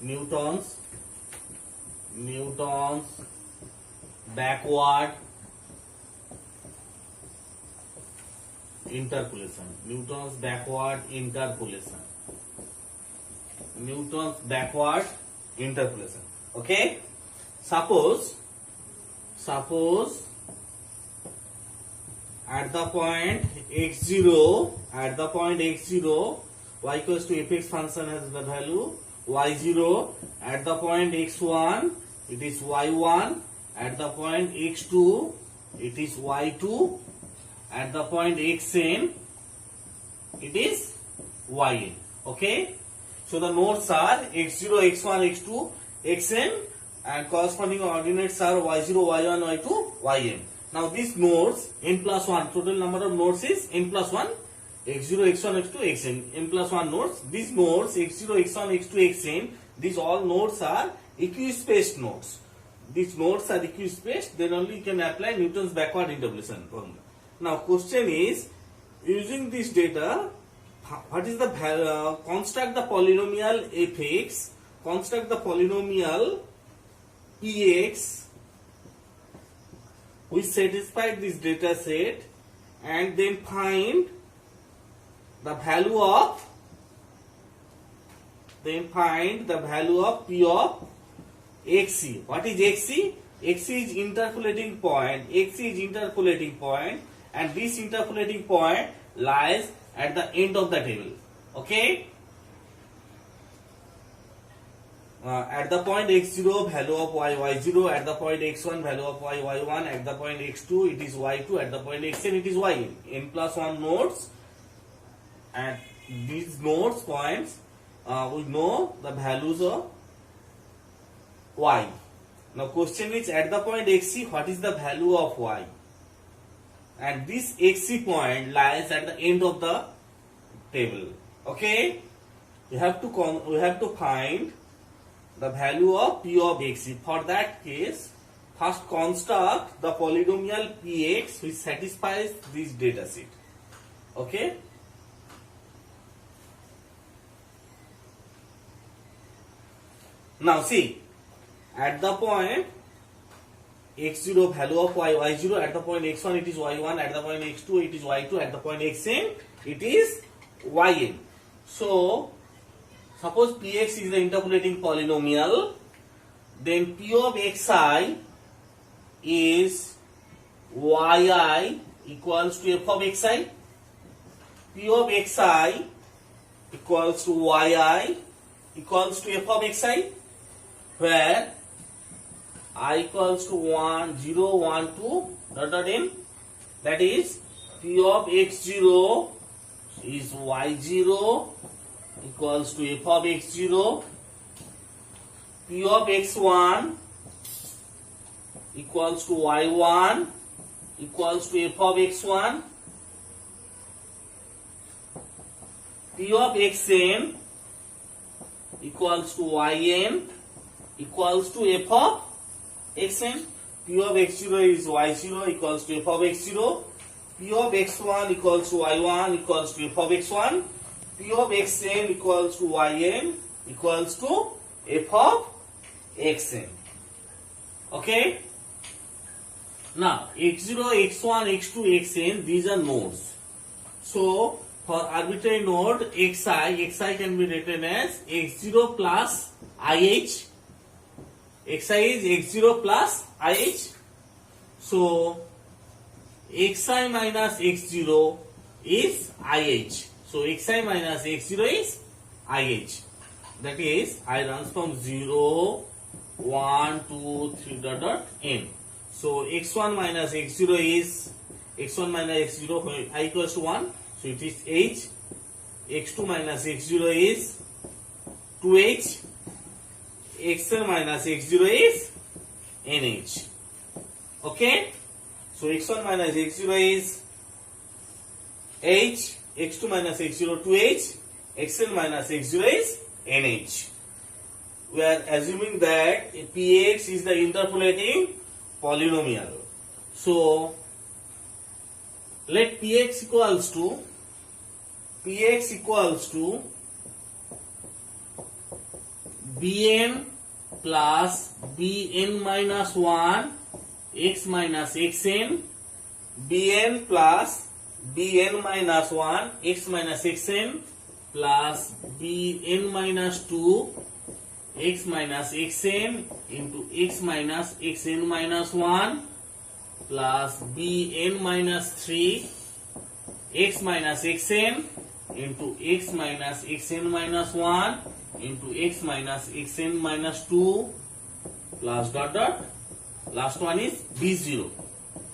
Newton's backward interpolation. Newton's backward interpolation. Okay. Suppose at the point x0, y equals to fx function has the value y0. At the point x1, it is y1. At the point x2, it is y2. At the point xn, it is yn. Okay. So the nodes are x0, x1, x2, xn, and corresponding ordinates are y0, y1, y2, yn. Now these nodes n plus 1, total number of nodes is n plus 1, x0, x1, x2, xn, n plus 1 nodes. These nodes x0, x1, x2, xn, these all nodes are equispaced nodes. These nodes are equispaced, then only you can apply Newton's backward interpolation formula. Now question is, using this data, what is the construct the polynomial fx, construct the polynomial px which satisfied this data set, and then find the value of p of xc. What is xc? xc is interpolating point. And this interpolating point lies at the end of the table. Okay. At the point x0, value of y0. At the point x1, value of y1. At the point x2, it is y2. At the point xn, it is yn. N plus 1 nodes. And these nodes points, we know the values of y. Now question is, at the point xc, what is the value of y? And this xc point lies at the end of the table. Okay. We have to find the value of p of xc. For that case, first construct the polynomial px which satisfies this data set. Okay. Now see, at the point x0, value of y0. At the point x1, it is y1. At the point x2, it is y2. At the point xn, it is yn. So suppose px is the interpolating polynomial, then p of xi is yi equals to f of xi. P of xi equals to yi equals to f of xi, where I equals to 1, 0, 1, 2, dot n. That is, p of x0 is y0 equals to f of x0. P of x1 equals to y1 equals to f of x1. P of xn equals to yn equals to f of xn. P of x0 is y0 equals to f of x0. P of x1 equals to y1 equals to f of x1. P of xn equals to yn equals to f of xn. Okay. Now x0, x1, x2, xn, these are nodes. So for arbitrary node xi can be written as x0 plus ih. Xi is x0 plus ih. So xi minus x0 is ih. So xi minus x0 is ih. That is, I runs from 0, 1, 2, 3 dot n. So x1 minus x0 is x1 minus x0 when I equals to 1. So it is h. x2 minus x0 is 2h. xn minus x0 is nh. Okay. So x1 minus x0 is h. x2 minus x0 2h. xn minus x0 is nh. We are assuming that px is the interpolating polynomial. So let px equals to bn plus bn minus 1 x minus xn, bn plus bn minus 1 x minus xn plus bn minus 2 x minus xn into x minus xn minus 1 plus bn minus 3 x minus xn into x minus xn minus 1 into x minus xn minus 2 plus dot dot. Last one is b0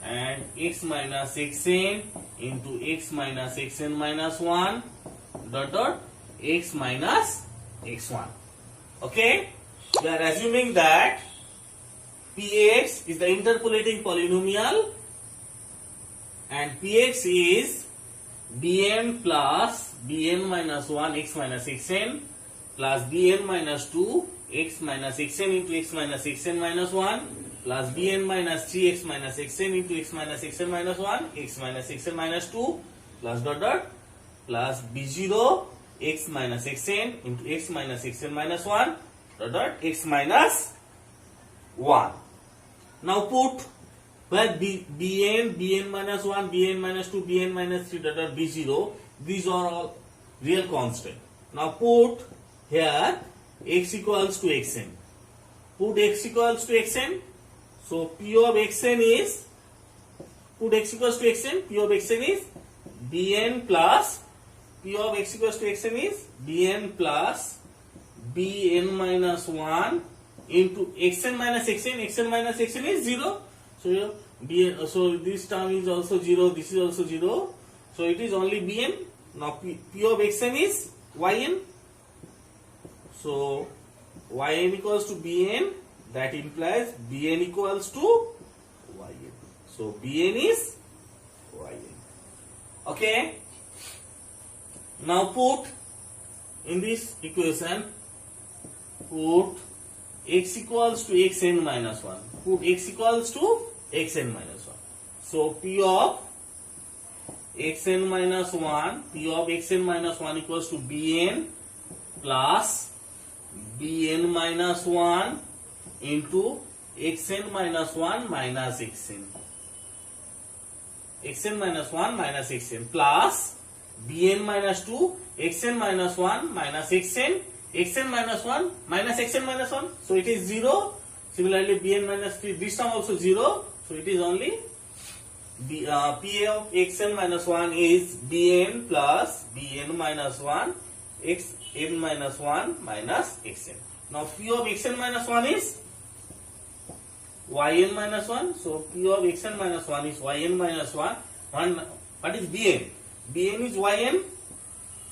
and x minus xn into x minus xn minus 1 dot dot x minus x1. Okay, we are assuming that Px is the interpolating polynomial and Px is bn plus bn minus 1 x minus xn plus bn minus 2 x minus xn into x minus xn minus 1 plus bn minus 3 x minus xn into x minus xn minus 1 x minus xn minus 2 plus dot dot plus b0 x minus xn into x minus xn minus 1 dot dot x minus 1. Now put where bn minus 1, bn minus 2, bn minus 3 dot dot b0, these are all real constant. Now put here x equals to xn. Put x equals to xn. So p of xn is, put x equals to xn, p of xn is bn plus, p of x equals to xn is bn plus bn minus 1 into xn minus xn minus xn is 0. So bn, so this term is also 0, this is also 0. So it is only bn. Now p of xn is yn. So yn equals to bn, that implies bn equals to yn. So bn is yn. Okay. Now put in this equation, put x equals to xn minus 1. Put x equals to xn minus 1. So p of xn minus 1, p of xn minus 1 equals to bn plus bn minus 1 into xn minus 1 minus xn. xn minus 1 minus xn plus bn minus 2 xn minus 1 minus xn, xn minus 1 minus xn minus 1. So it is 0. Similarly bn minus 3, this term also 0. So it is only p of xn minus 1 is bn plus bn minus 1 xn minus 1 minus xn. Now p of xn minus 1 is yn minus 1. So p of xn minus 1 is yn minus 1. What is bn? bn is yn.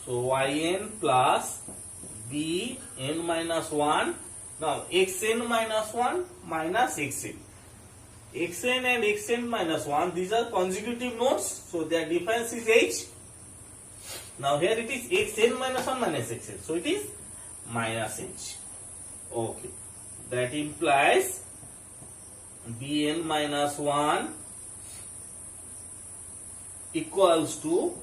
So yn plus bn minus 1. Now xn minus 1 minus xn. xn and xn minus 1, these are consecutive nodes. So their difference is h. Now here it is xn minus 1 minus xn. So it is minus h. Okay. That implies bn minus 1 equals to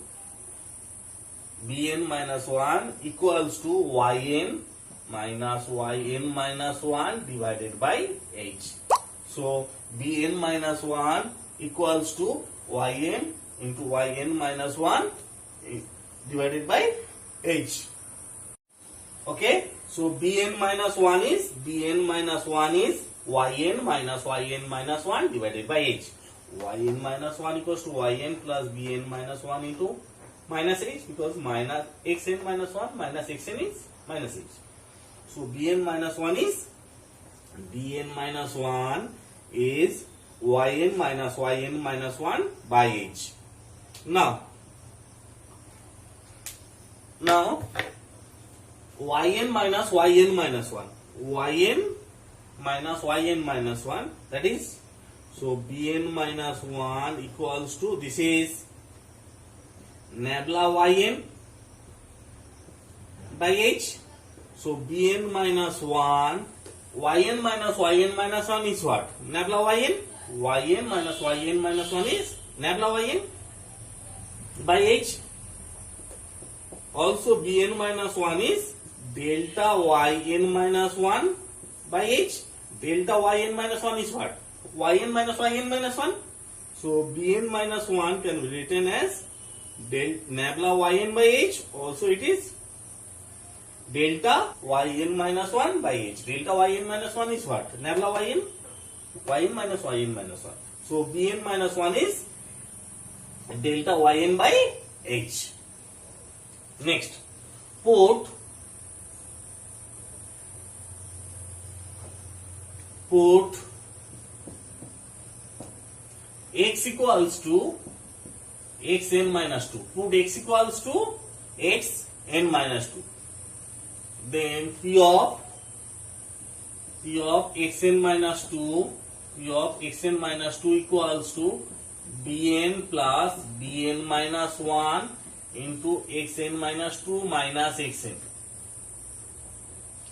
bn minus 1 equals to yn minus yn minus 1 divided by h. So bn minus 1 equals to yn into yn minus 1 divided by h. Okay. So bn minus 1 is yn minus 1 divided by h. Yn minus 1 equals to yn plus bn minus 1 into minus h, because minus xn minus 1 minus xn is minus h. So bn minus 1 is yn minus 1 is yn minus 1 by h. Now yn minus 1 that is, so bn minus 1 equals to, this is nabla yn by h. So bn minus 1, yn minus 1 is what? Nabla yn. Yn minus 1 is nabla yn by h. Also bn minus 1 is delta yn minus 1 by h. Delta yn minus 1 is what? Yn minus 1. So bn minus 1 can be written as del nabla yn by h. Also it is delta yn minus 1 by h. Delta yn minus 1 is what? Nabla yn minus 1. So bn minus 1 is delta yn by h. Next, put x equals to xn minus 2. Put x equals to xn minus 2. Then p of xn minus 2, equals to bn plus bn minus 1 into xn minus 2 minus xn.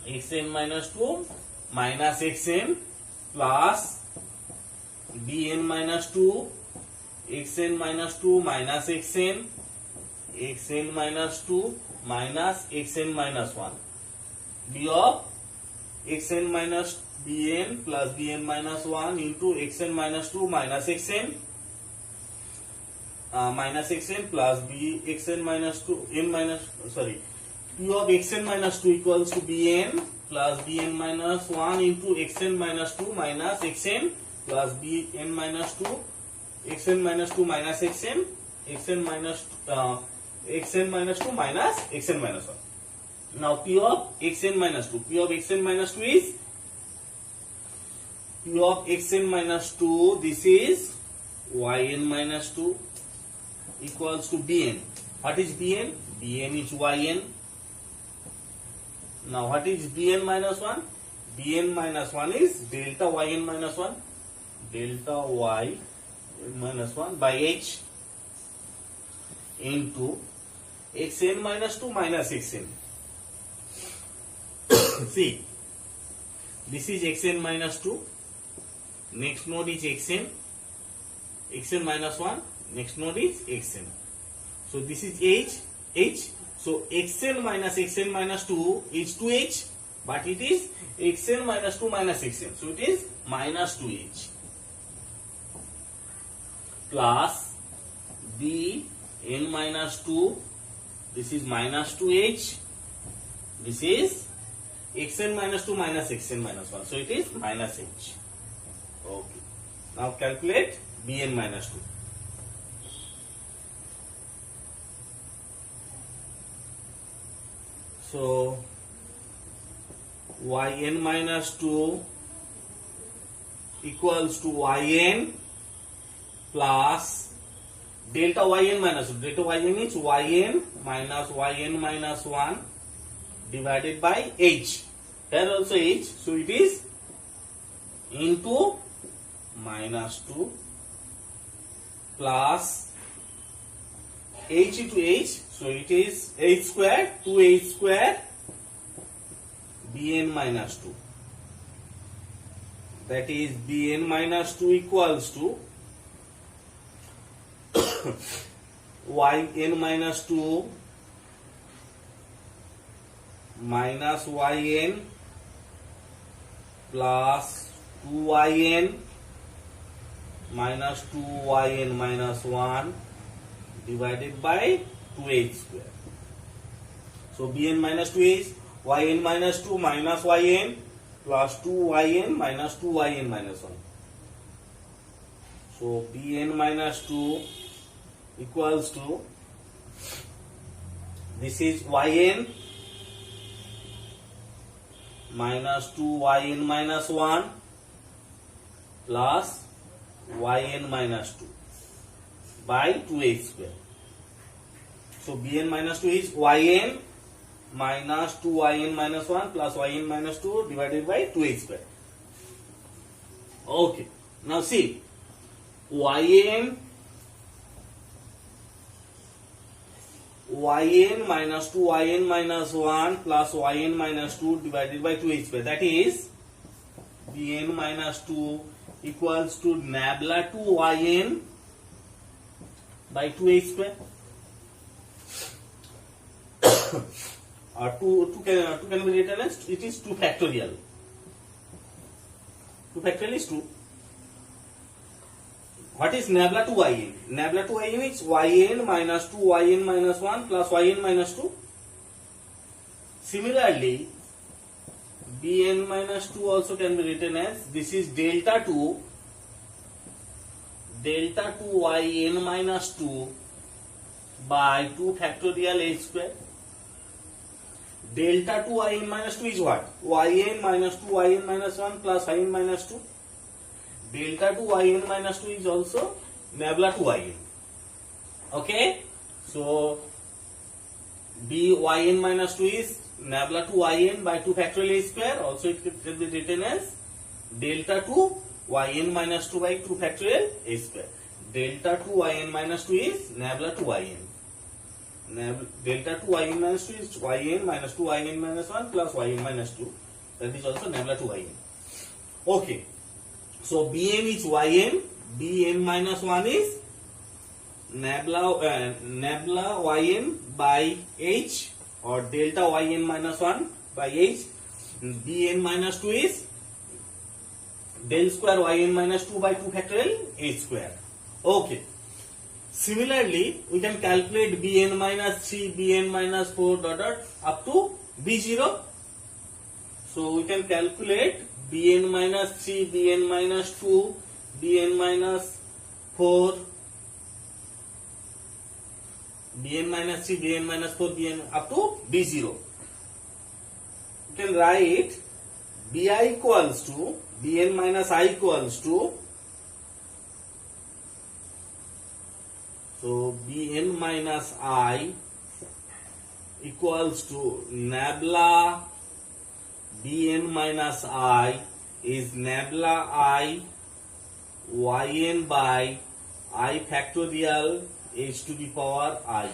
xn minus 2 minus xn plus bn minus 2, xn minus 2 minus xn, xn minus 2 minus xn minus 1. B of xn minus bn plus bn minus 1 into xn minus 2 minus xn plus xn minus 2 p of xn minus 2 equals to bn plus bn minus 1 into xn minus 2 minus xn plus bn minus 2 xn minus 2 minus xn minus 2 minus xn minus 1. Now p of xn minus 2 is p of xn minus 2, this is yn minus 2 equals to bn. What is bn? Bn is yn. Now what is bn minus 1? Bn minus 1 is delta yn minus 1. Delta y minus 1 by h into xn minus 2 minus xn. See, this is xn minus 2. Next node is xn minus 1. Next node is xn. So this is h. So xn minus 2 is 2h, but it is xn minus 2 minus xn. So it is minus 2h plus bn minus 2. This is minus 2h. This is xn minus 2 minus xn minus 1. So it is minus h. Okay. Now calculate bn minus 2. So yn minus 2 equals to yn plus delta yn minus 2. Delta yn is yn minus 1 divided by h. Here also h. So it is into minus 2 plus h into h. So it is h square, 2h square bn minus 2. That is bn minus 2 equals to yn minus 2 minus yn plus 2yn minus 2yn minus 1 divided by 2h square. So bn minus 2 is yn minus 2 minus yn plus 2yn minus 2yn minus 1. So bn minus 2 equals to, this is yn minus 2yn minus 1 plus yn minus 2 by 2h square. So bn minus 2 is yn minus 2yn minus 1 plus yn minus 2 divided by 2h square. Okay. Now see, yn minus 2yn minus 1 plus yn minus 2 divided by 2h square. That is bn minus 2 equals to nabla 2yn by 2h square or 2 can be written as it is 2 factorial. 2 factorial is 2. What is nabla to yn? Nabla to yn is yn minus 2 yn minus 1 plus yn minus 2. Similarly, bn minus 2 also can be written as this is delta 2 yn minus 2 by 2 factorial h square. Delta 2 yn minus 2 is what? Yn minus 2 yn minus 1 plus yn minus 2. Delta 2 yn minus 2 is also nabla 2 yn. Okay? So, yn minus 2 is nabla 2 yn by 2 factorial h square. Also it can be written as delta 2 yn minus 2 by 2 factorial h square. Delta 2 yn minus 2 is nabla 2 yn. Delta 2 yn minus 2 is yn minus 2 yn minus 1 plus yn minus 2. That is also nabla 2 yn. Okay. So bn is yn, bn minus 1 is nabla yn by h or delta yn minus 1 by h. Bn minus 2 is del square yn minus 2 by 2 factorial h square. Okay. Similarly, we can calculate bn minus 3, bn minus 4 dot up to b0. So we can calculate bn minus 3, bn minus 2, bn minus 4, bn minus 3, bn minus 4, bn up to b0. You can write bi equals to bn minus I equals to, so bn minus I equals to nabla bn minus I is nabla I yn by I factorial h to the power I,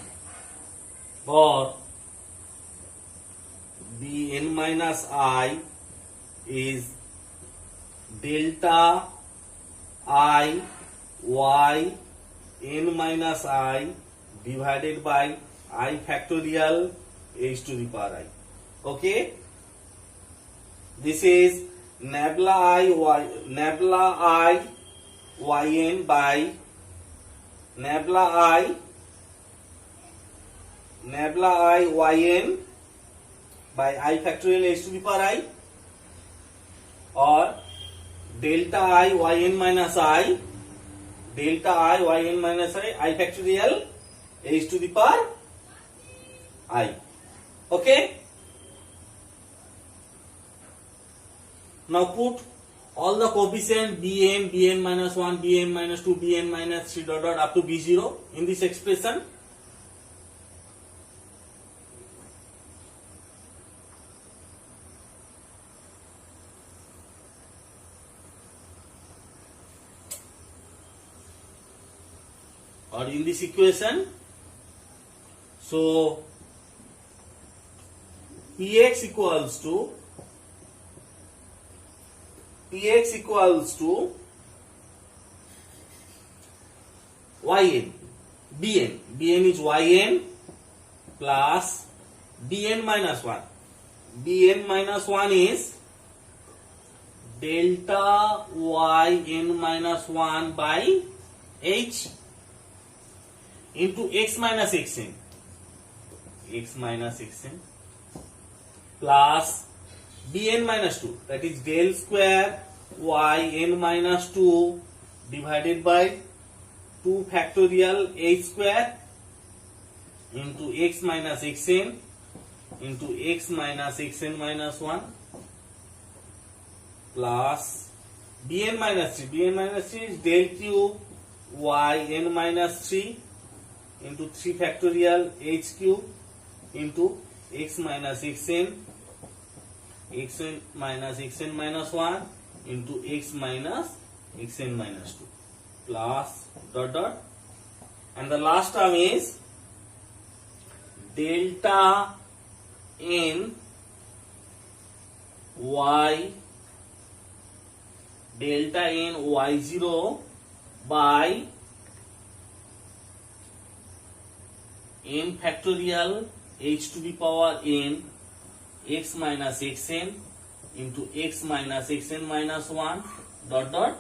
or bn minus I is delta I y n minus I divided by I factorial h to the power I. Okay, this is nabla I yn by nabla I yn by I factorial h to the power I, or delta I yn minus I, delta I yn minus I factorial h to the power I. Okay. Now put all the coefficient bn minus 1, bn minus 2, bn minus 3 dot up to b0 in this expression. Or in this equation. So px equals to yn, bn is yn plus bn minus 1. Bn minus 1 is delta yn minus 1 by h into x minus xn plus bn minus 2, that is del square yn minus 2 divided by 2 factorial h square into x minus xn into x minus xn minus 1 plus bn minus 3. Bn minus 3 is del cube yn minus 3 into 3 factorial h cube into x minus xn minus xn minus 1 into x minus xn minus 2 plus dot dot, and the last term is delta n y0 by n factorial h to the power n x minus xn into x minus xn minus 1 dot dot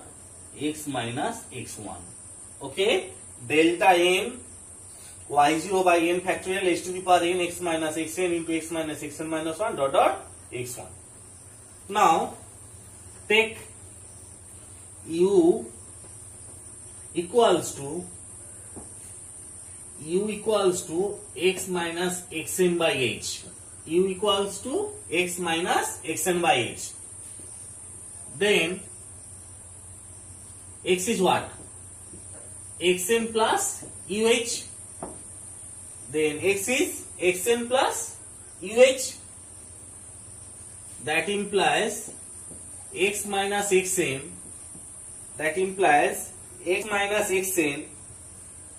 x minus x1. Okay, delta n y0 by n factorial h to the power n x minus xn into x minus xn minus 1 dot dot x1. Now take u equals to x minus xn by h. U equals to x minus xn by h. Then x is what? Xn plus uh. Then x is xn plus uh. That implies x minus xn. That implies x minus xn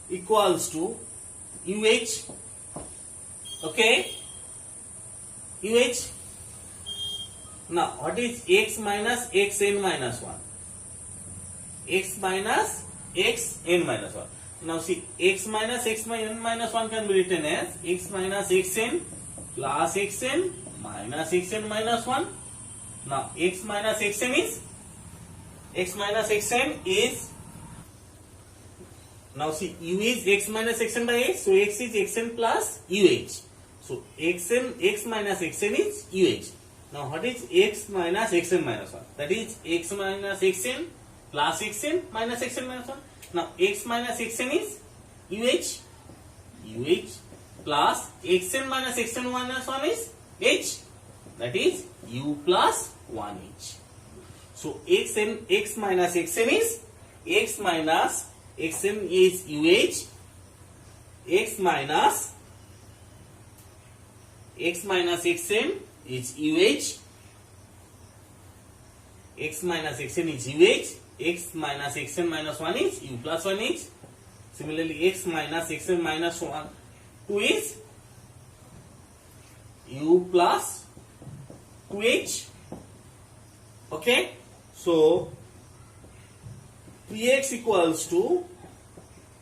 equals to uh. Okay, uh. Now what is x minus xn minus 1? X minus xn minus 1. Now see, x minus xn minus 1 can be written as x minus xn plus xn minus xn minus 1. Now x minus xn is now see, u is x minus xn by h, so x is xn plus uh. So x minus xn is uh. Now what is x minus xn minus 1? That is x minus xn plus xn minus xn minus 1. Now x minus xn is uh plus xn minus xn minus 1 is h. That is u plus 1h. So x minus xn is x minus xn is uh. X minus xn is uh. X minus xn is uh. X minus xn minus 1 is u plus 1h. Similarly, x minus xn minus 2 is u plus 2h. Okay, so 3x equals to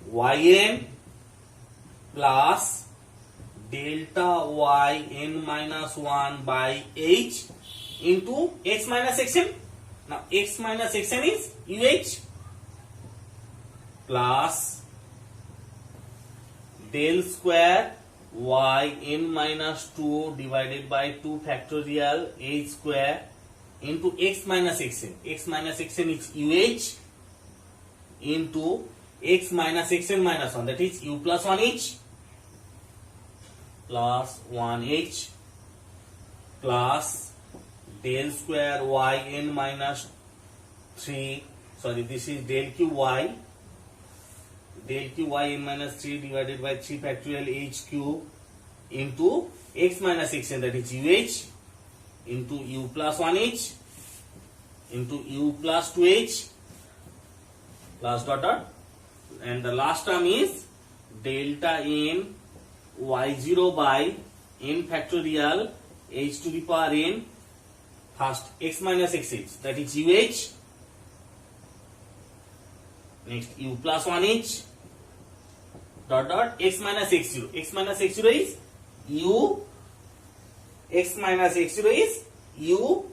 yn plus delta yn minus 1 by h into x minus xn. Now x minus xn is uh plus del square yn minus 2 divided by 2 factorial h square into x minus xn. X minus xn is uh into x minus xn minus 1, that is u plus 1h plus 1h plus del square yn minus 3, sorry, this is del q yn minus 3 divided by 3 factorial h cube into x minus xn, that is uh into u plus 1h into u plus 2h plus dot dot, and the last term is delta n y0 by n factorial h to the power n, first x minus xh, that is uh, next u plus 1h dot dot x minus x0. X minus x0 is u, x minus x0 is u,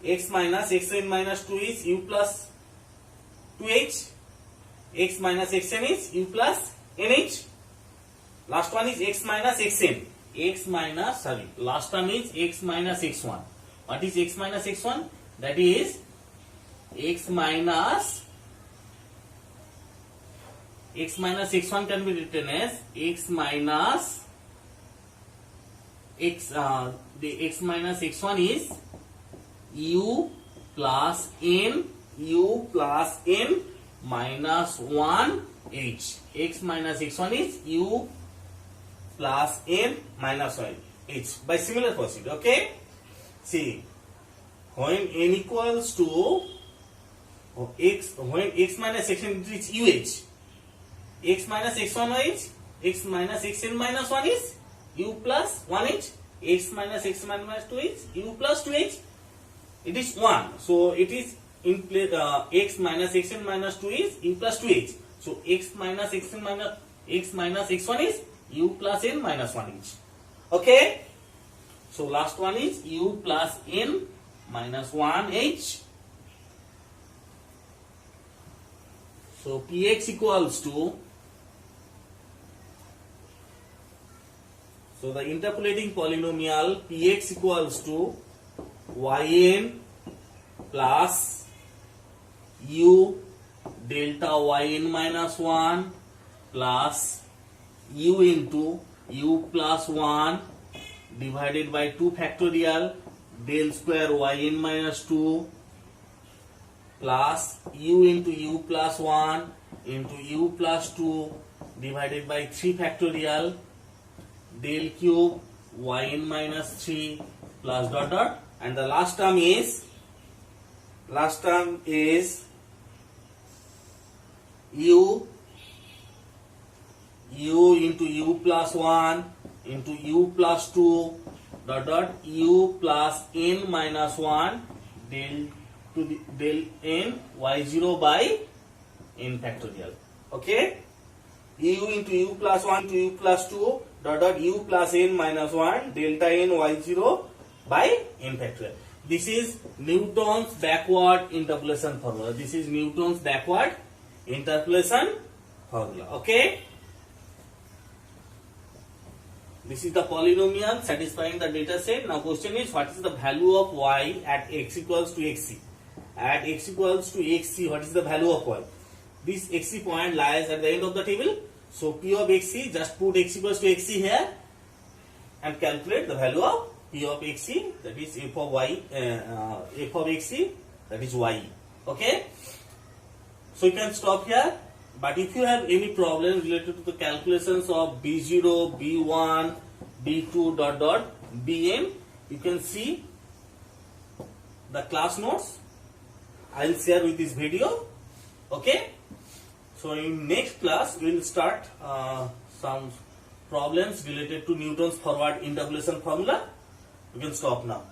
x minus xn minus 2 is u plus 2h, x minus xn is u plus nh. Last one is x minus xn. Last term is x minus x1. What is x minus x1? That is x minus x1 can be written as x minus x. The x minus x1 is u plus n minus 1h. X minus x1 is u plus n minus 1h by similar procedure. Okay, see, when n equals to when x minus xn is uh, x minus x1 is x minus xn minus 1 is u plus 1h, x minus xn minus 2 is u plus 2h. It is 1, so it is in place x minus xn minus 2 is u plus 2h. So x minus x1 is u plus n minus 1h. Okay. So last one is u plus n minus 1h. So px equals to, so the interpolating polynomial px equals to yn plus u delta yn minus 1 plus u into u plus 1 divided by 2 factorial del square yn minus 2 plus u into u plus 1 into u plus 2 divided by 3 factorial del cube yn minus 3 plus dot dot, and the last term is u into u plus 1 into u plus 2 dot dot u plus n minus 1 del n y0 by n factorial. Okay, u into u plus 1 to u plus 2 dot dot u plus n minus 1 delta n y0 by n factorial. This is Newton's backward interpolation formula. This is Newton's backward interpolation formula. Okay, this is the polynomial satisfying the data set. Now question is, what is the value of y at x equals to xc? At x equals to xc, what is the value of y? This xc point lies at the end of the table. So p of xc, just put x equals to xc here and calculate the value of p of xc, that is f of y, f of xc, that is y. Okay, so you can stop here. But if you have any problem related to the calculations of b0, b1, b2 dot dot bn, you can see the class notes I will share with this video. Okay, so in next class we will start some problems related to Newton's forward interpolation formula. You can stop now.